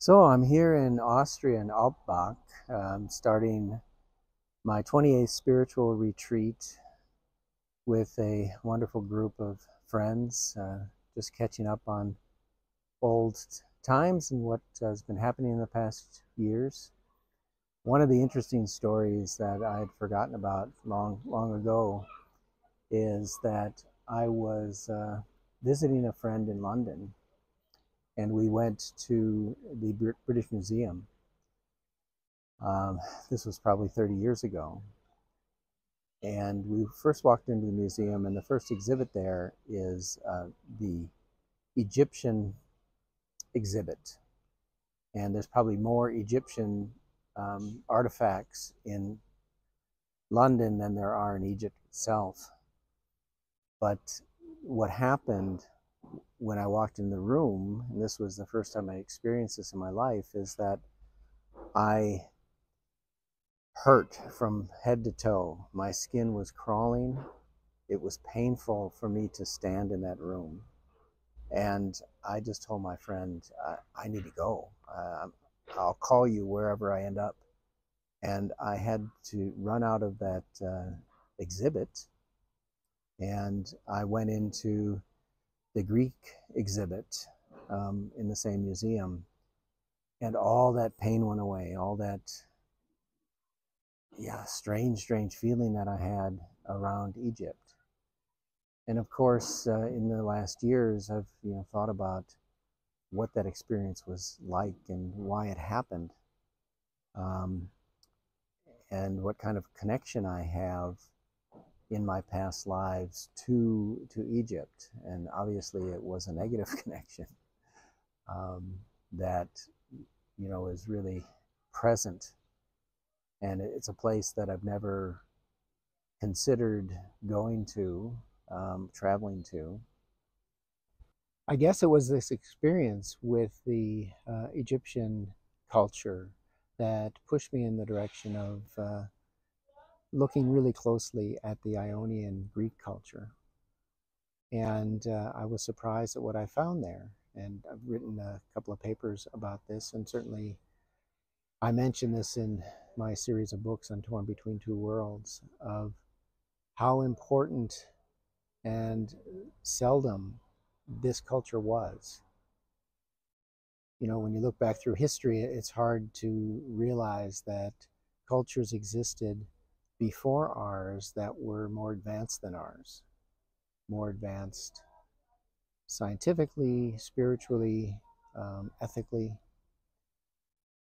So I'm here in Austria in Alpbach, starting my 28th spiritual retreat with a wonderful group of friends, just catching up on old times and what has been happening in the past years. One of the interesting stories that I had forgotten about long ago is that I was visiting a friend in London, and we went to the British Museum. This was probably 30 years ago. And we first walked into the museum, and the first exhibit there is the Egyptian exhibit. And there's probably more Egyptian artifacts in London than there are in Egypt itself. But what happened when I walked in the room, and this was the first time I experienced this in my life, is that I hurt from head to toe. My skin was crawling. It was painful for me to stand in that room. And I just told my friend, I need to go. I'll call you wherever I end up. And I had to run out of that exhibit. And I went into the Greek exhibit in the same museum. And all that pain went away, all that strange feeling that I had around Egypt. And of course, in the last years, I've thought about what that experience was like and why it happened, and what kind of connection I have in my past lives to Egypt. And obviously, it was a negative connection that is really present. And it's a place that I've never considered going to, traveling to. I guess it was this experience with the Egyptian culture that pushed me in the direction of looking really closely at the Ionian Greek culture. And I was surprised at what I found there. And I've written a couple of papers about this, and certainly I mention this in my series of books on Torn Between Two Worlds, of how important and seldom this culture was. When you look back through history, it's hard to realize that cultures existed before ours that were more advanced than ours, more advanced scientifically, spiritually, ethically.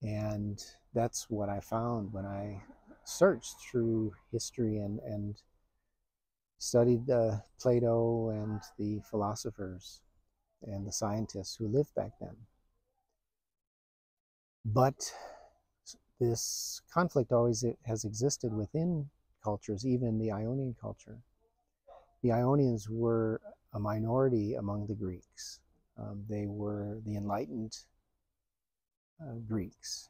And that's what I found when I searched through history and studied Plato and the philosophers and the scientists who lived back then. But this conflict always has existed within cultures, even the Ionian culture. The Ionians were a minority among the Greeks. They were the enlightened Greeks.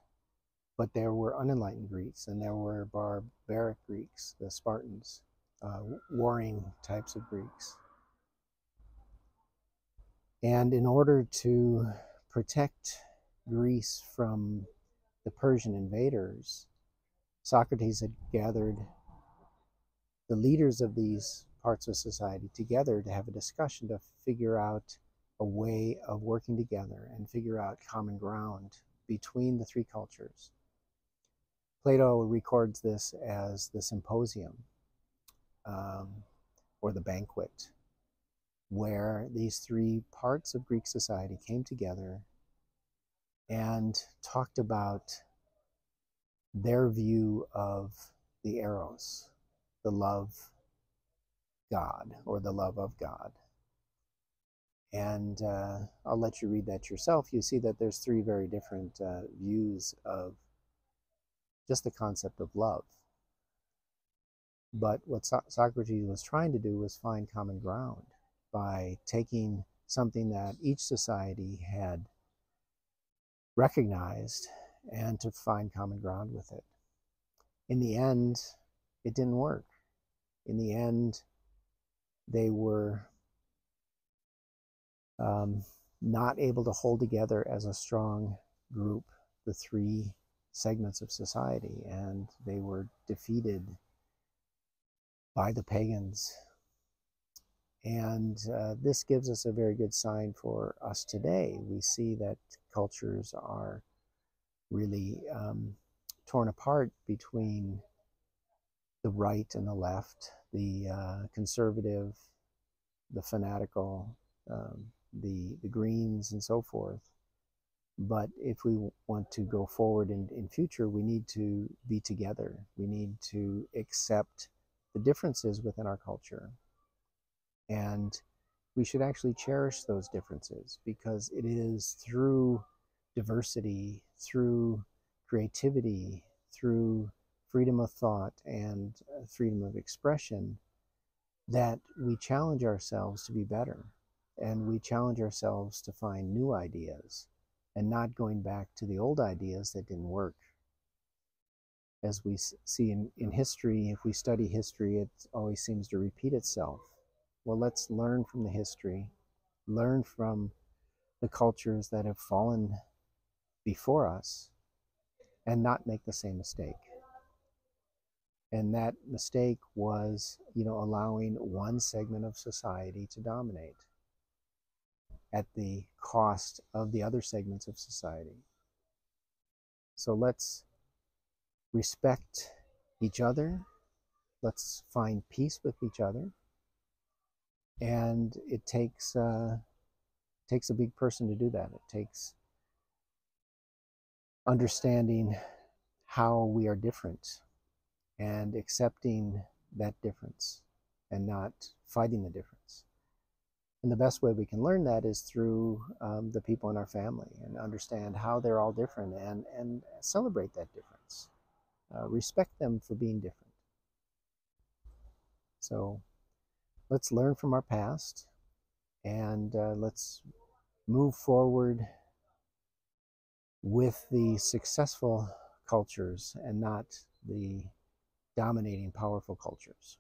But there were unenlightened Greeks, and there were barbaric Greeks, the Spartans, warring types of Greeks. And in order to protect Greece from the Persian invaders, Socrates had gathered the leaders of these parts of society together to have a discussion to figure out a way of working together and figure out common ground between the three cultures. Plato records this as the symposium, or the banquet, where these three parts of Greek society came together and talked about their view of the eros, the love God, or the love of God. And I'll let you read that yourself. You see that there's three very different views of just the concept of love. But what Socrates was trying to do was find common ground by taking something that each society had recognized and to find common ground with it. In the end, it didn't work. In the end, they were not able to hold together as a strong group, the three segments of society, and they were defeated by the pagans. And this gives us a very good sign for us today. We see that cultures are really torn apart between the right and the left, the conservative, the fanatical, the Greens, and so forth. But if we want to go forward in future, we need to be together. We need to accept the differences within our culture. And we should actually cherish those differences, because it is through diversity, through creativity, through freedom of thought and freedom of expression that we challenge ourselves to be better, and we challenge ourselves to find new ideas and not going back to the old ideas that didn't work. As we see in history, if we study history, it always seems to repeat itself. Well, let's learn from the history, learn from the cultures that have fallen before us, and not make the same mistake. And that mistake was, allowing one segment of society to dominate at the cost of the other segments of society. So let's respect each other. Let's find peace with each other. And it takes a big person to do that. It takes understanding how we are different and accepting that difference and not fighting the difference. And the best way we can learn that is through the people in our family, and understand how they're all different, and celebrate that difference. Respect them for being different. So let's learn from our past, and let's move forward with the successful cultures and not the dominating, powerful cultures.